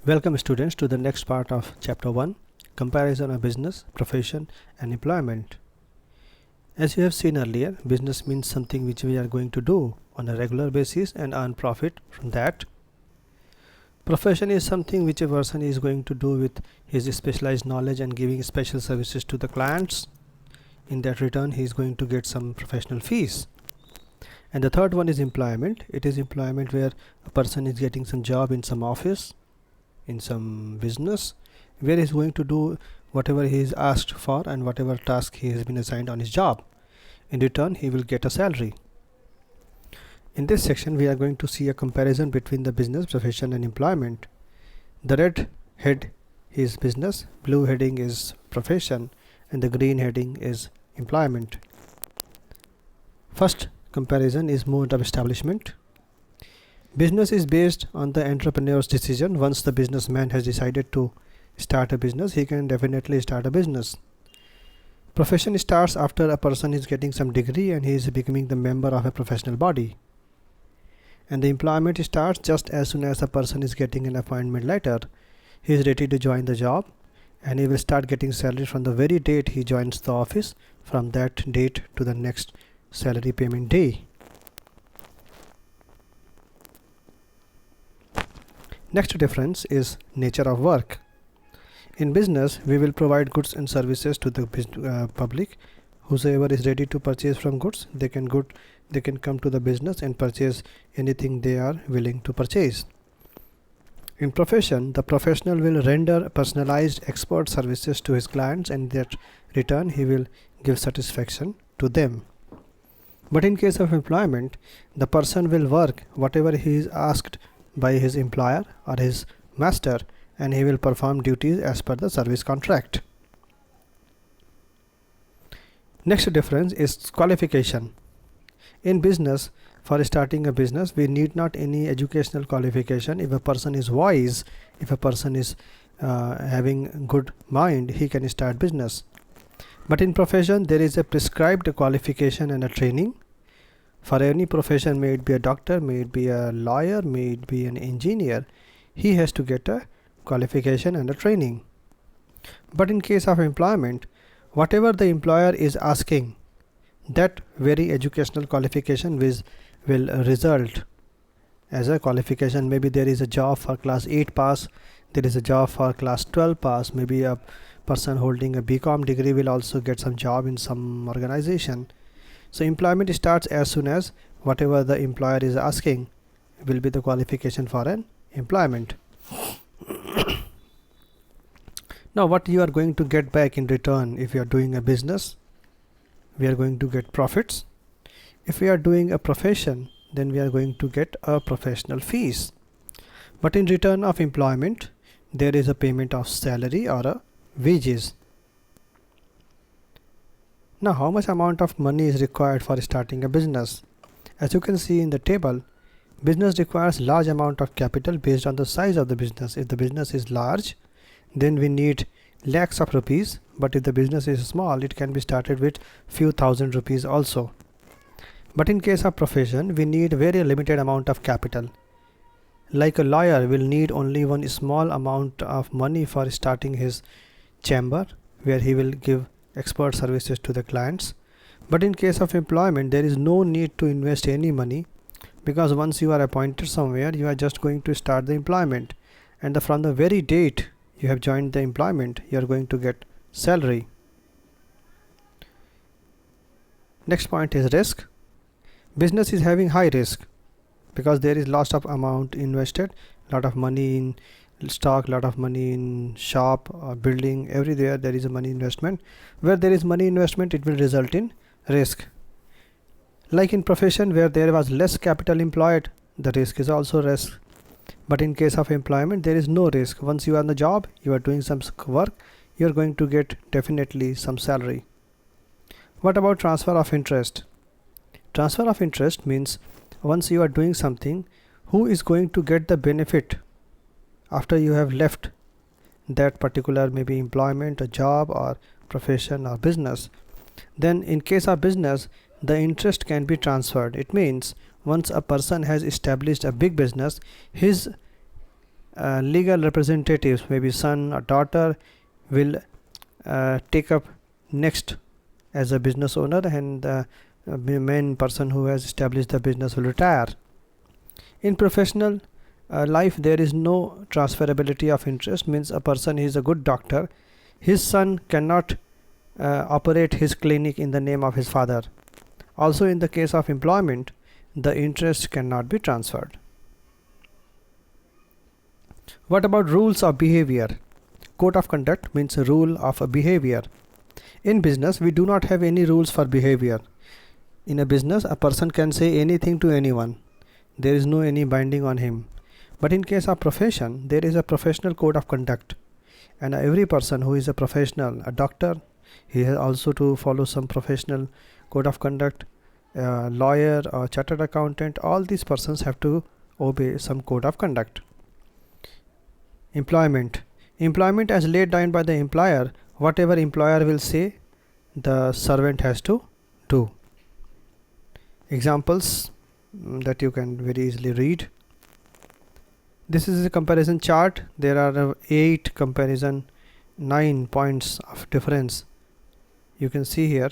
Welcome students to the next part of chapter 1, comparison of business, profession and employment. As you have seen earlier, business means something which we are going to do on a regular basis and earn profit from that. Profession is something which a person is going to do with his specialized knowledge and giving special services to the clients. In that return, he is going to get some professional fees. And the third one is employment. It is employment where a person is getting some job in some office, in some business, where he is going to do whatever he is asked for and whatever task he has been assigned on his job. In return, he will get a salary. In this section, we are going to see a comparison between the business, profession and employment. The red head is business, blue heading is profession, and the green heading is employment. First comparison is mode of establishment. Business is based on the entrepreneur's decision. Once the businessman has decided to start a business, he can definitely start a business. Profession starts after a person is getting some degree and he is becoming the member of a professional body. And the employment starts just as soon as a person is getting an appointment letter. He is ready to join the job and he will start getting salary from the very date he joins the office, from that date to the next salary payment day. Next difference is nature of work. In business, we will provide goods and services to the public. Whosoever is ready to purchase from goods, they can come to the business and purchase anything they are willing to purchase. In profession, the professional will render personalized expert services to his clients, and in that return he will give satisfaction to them. But in case of employment, the person will work whatever he is asked by his employer or his master, and he will perform duties as per the service contract. Next difference is qualification. In business, for starting a business, we need not any educational qualification. If a person is wise, if a person is having good mind, he can start business. But in profession, there is a prescribed qualification and a training. For any profession, may it be a doctor, may it be a lawyer, may it be an engineer, he has to get a qualification and a training. But in case of employment, whatever the employer is asking, that very educational qualification will result as a qualification. Maybe there is a job for class 8 pass, there is a job for class 12 pass, maybe a person holding a BCom degree will also get some job in some organization. So employment starts as soon as whatever the employer is asking will be the qualification for an employment. Now, what you are going to get back in return if you are doing a business? We are going to get profits. If we are doing a profession, then we are going to get a professional fees. But in return of employment, there is a payment of salary or a wages. Now, how much amount of money is required for starting a business? As you can see in the table, business requires large amount of capital based on the size of the business. If the business is large, then we need lakhs of rupees, but if the business is small, it can be started with few thousand rupees also. But in case of profession, we need very limited amount of capital. Like a lawyer will need only one small amount of money for starting his chamber, where he will give expert services to the clients. But in case of employment, there is no need to invest any money, because once you are appointed somewhere, you are just going to start the employment, and from the very date you have joined the employment, you are going to get salary. Next point is risk. Business is having high risk because there is lots of amount invested, lot of money in stock, lot of money in shop or building. Everywhere there is a money investment. Where there is money investment, it will result in risk. Like in profession, where there was less capital employed, the risk is also risk. But in case of employment, there is no risk. Once you are on the job, you are doing some work, you are going to get definitely some salary. What about transfer of interest? Transfer of interest means once you are doing something, who is going to get the benefit after you have left that particular maybe employment, a job or profession or business? Then in case of business, the interest can be transferred. It means once a person has established a big business, his legal representatives, maybe son or daughter, will take up next as a business owner, and the main person who has established the business will retire. In professional life, there is no transferability of interest. Means a person is a good doctor, his son cannot operate his clinic in the name of his father. Also, in the case of employment, the interest cannot be transferred. What about rules of behavior? Code of conduct means a rule of a behavior. In business, we do not have any rules for behavior. In a business, a person can say anything to anyone. There is no any binding on him. But in case of profession, there is a professional code of conduct, and every person who is a professional, a doctor, he has also to follow some professional code of conduct. A lawyer or chartered accountant, all these persons have to obey some code of conduct. Employment as laid down by the employer. Whatever employer will say, the servant has to do. Examples that you can very easily read. This is a comparison chart. There are 8 comparison, 9 points of difference. You can see here: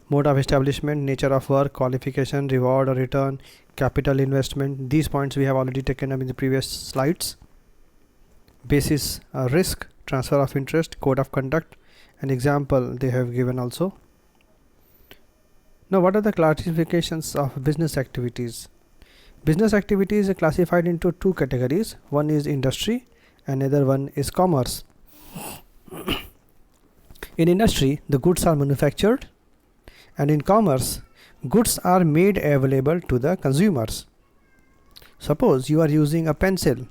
mode of establishment, nature of work, qualification, reward or return, capital investment. These points we have already taken up in the previous slides. Basis, risk, transfer of interest, code of conduct, an example they have given also. Now, what are the classifications of business activities? Business activities are classified into 2 categories. One is industry, another one is commerce. In industry, the goods are manufactured, and in commerce, goods are made available to the consumers. Suppose you are using a pencil.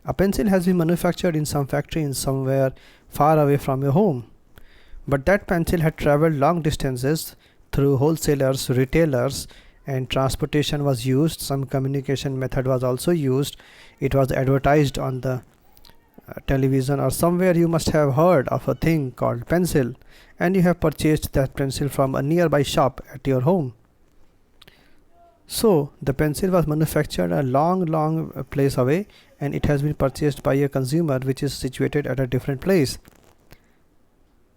A pencil has been manufactured in some factory in somewhere far away from your home, but that pencil had traveled long distances through wholesalers, retailers, and transportation was used. Some communication method was also used. It was advertised on the television, or somewhere you must have heard of a thing called pencil, and you have purchased that pencil from a nearby shop at your home. So the pencil was manufactured a long place away, and it has been purchased by a consumer which is situated at a different place.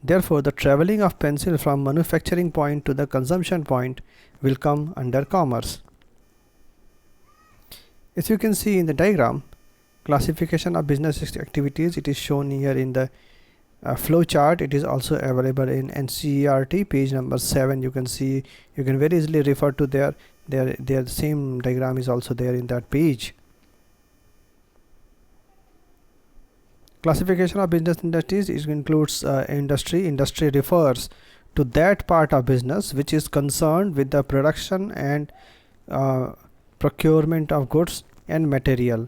Therefore, the traveling of pencil from manufacturing point to the consumption point will come under commerce. As you can see in the diagram, classification of business activities, it is shown here in the flow chart. It is also available in NCERT page number 7. You can see, you can very easily refer to their same diagram is also there in that page. Classification of business industries, it includes industry. Industry refers to that part of business which is concerned with the production and procurement of goods and material.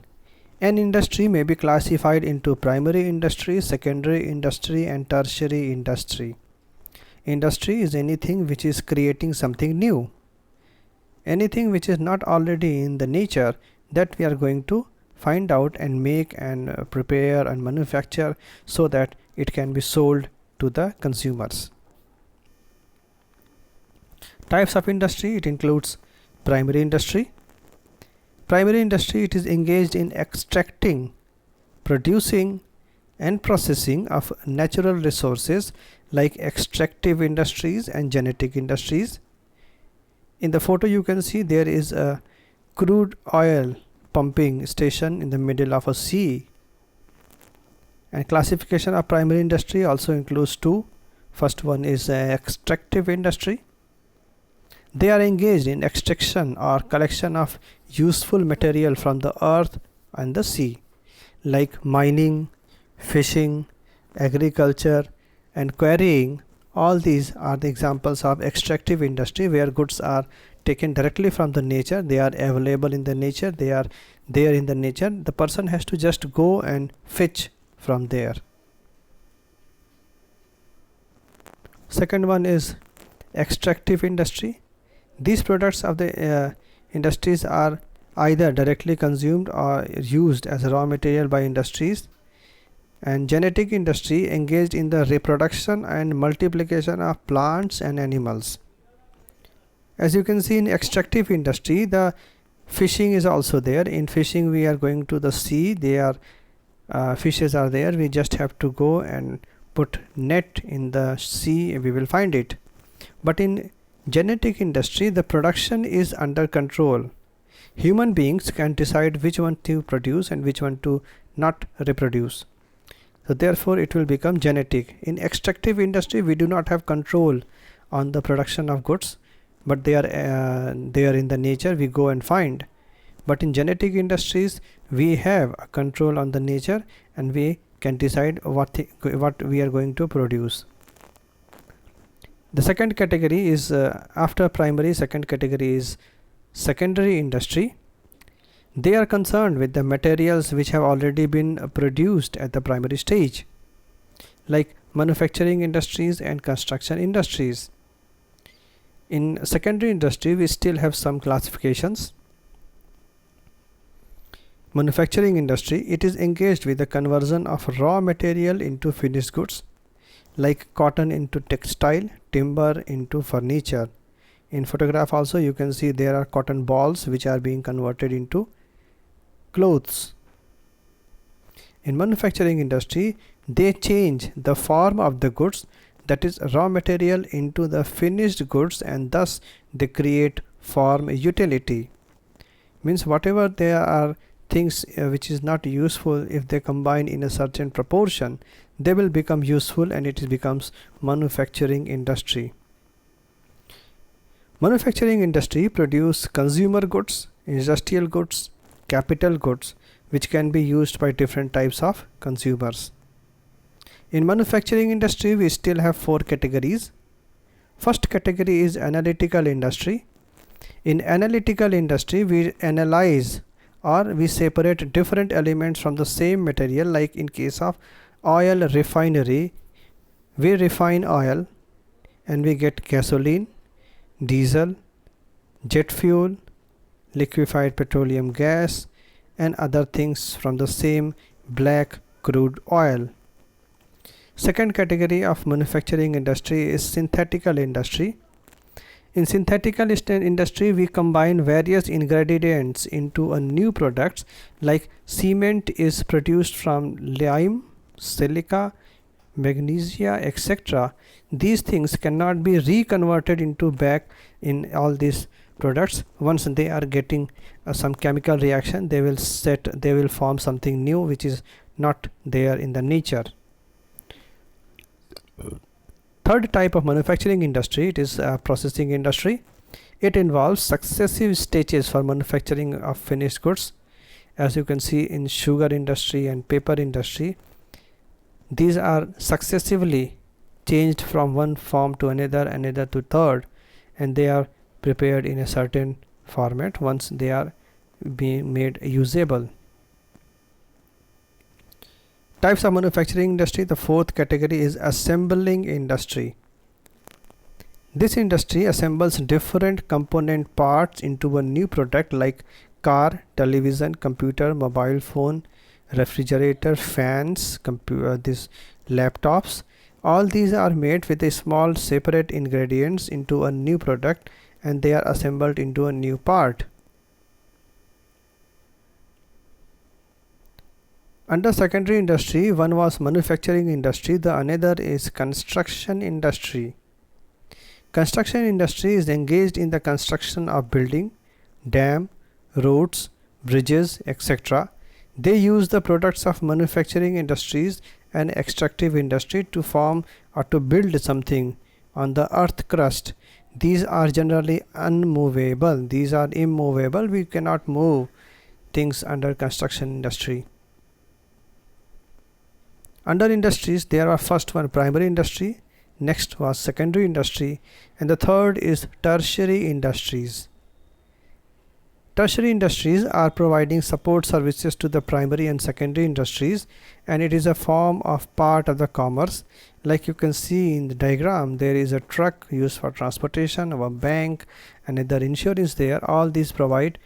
An industry may be classified into primary industry, secondary industry, and tertiary industry. Industry is anything which is creating something new. Anything which is not already in the nature, that we are going to find out and make and prepare and manufacture so that it can be sold to the consumers. Types of industry, it includes primary industry. Primary industry, it is engaged in extracting, producing, and processing of natural resources like extractive industries and genetic industries. In the photo you can see there is a crude oil pumping station in the middle of a sea. And classification of primary industry also includes 2. First one is extractive industry. They are engaged in extraction or collection of useful material from the earth and the sea, like mining, fishing, agriculture, and quarrying. All these are the examples of extractive industry, where goods are taken directly from the nature. They are available in the nature. They are there in the nature. The person has to just go and fetch from there. Second one is extractive industry. These products of the industries are either directly consumed or used as raw material by industries. And genetic industry engaged in the reproduction and multiplication of plants and animals. As you can see in extractive industry, the Fishing is also there. In fishing we are going to the sea, they are fishes are there, we just have to go and put net in the sea and we will find it. But in genetic industry the production is under control. Human beings can decide which one to produce and which one to not reproduce. So therefore it will become genetic. In extractive industry we do not have control on the production of goods, but they are in the nature, we go and find. But in genetic industries we have a control on the nature and we can decide what we are going to produce. The second category is after primary, second category is secondary industry. They are concerned with the materials which have already been produced at the primary stage, like manufacturing industries and construction industries. In secondary industry we still have some classifications. Manufacturing industry, it is engaged with the conversion of raw material into finished goods, like cotton into textile, timber into furniture. In photograph also you can see there are cotton balls which are being converted into clothes. In manufacturing industry they change the form of the goods, that is raw material, into the finished goods, and thus they create form utility. Means whatever there are things which is not useful, if they combine in a certain proportion they will become useful and it becomes manufacturing industry. Manufacturing industry produce consumer goods, industrial goods, capital goods which can be used by different types of consumers. In manufacturing industry we still have four categories. First category is analytical industry. In analytical industry we analyze or we separate different elements from the same material, like in case of oil refinery we refine oil and we get gasoline, diesel, jet fuel, liquefied petroleum gas and other things from the same black crude oil. Second category of manufacturing industry is synthetical industry. In synthetical industry we combine various ingredients into a new products, like cement is produced from lime, silica, magnesia, etc. These things cannot be reconverted into back in all these products. Once they are getting some chemical reaction they will form something new which is not there in the nature. Third type of manufacturing industry, it is processing industry. It involves successive stages for manufacturing of finished goods. As you can see in sugar industry and paper industry, these are successively changed from one form to another to third, and they are prepared in a certain format once they are being made usable. Types of manufacturing industry, the fourth category is assembling industry. This industry assembles different component parts into a new product, like car, television, computer, mobile phone, refrigerator, fans, these laptops. All these are made with a small separate ingredients into a new product and they are assembled into a new part. Under secondary industry, one was manufacturing industry, the another is construction industry. Construction industry is engaged in the construction of building, dam, roads, bridges, etc. They use the products of manufacturing industries and extractive industry to form or to build something on the earth crust. These are generally unmovable. These are immovable. We cannot move things under construction industry. Under industries, there are first one primary industry, next was secondary industry, and the third is tertiary industries. Tertiary industries are providing support services to the primary and secondary industries, and it is a form of part of the commerce. Like you can see in the diagram, there is a truck used for transportation, a bank, another insurance there. All these provide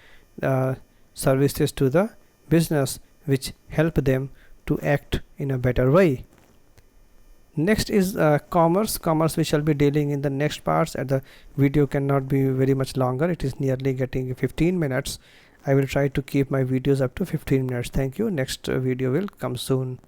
services to the business which help them to act in a better way. Next is commerce. Commerce we shall be dealing in the next parts, and the video cannot be very much longer. It is nearly getting 15 minutes. I will try to keep my videos up to 15 minutes. Thank you. Next video will come soon.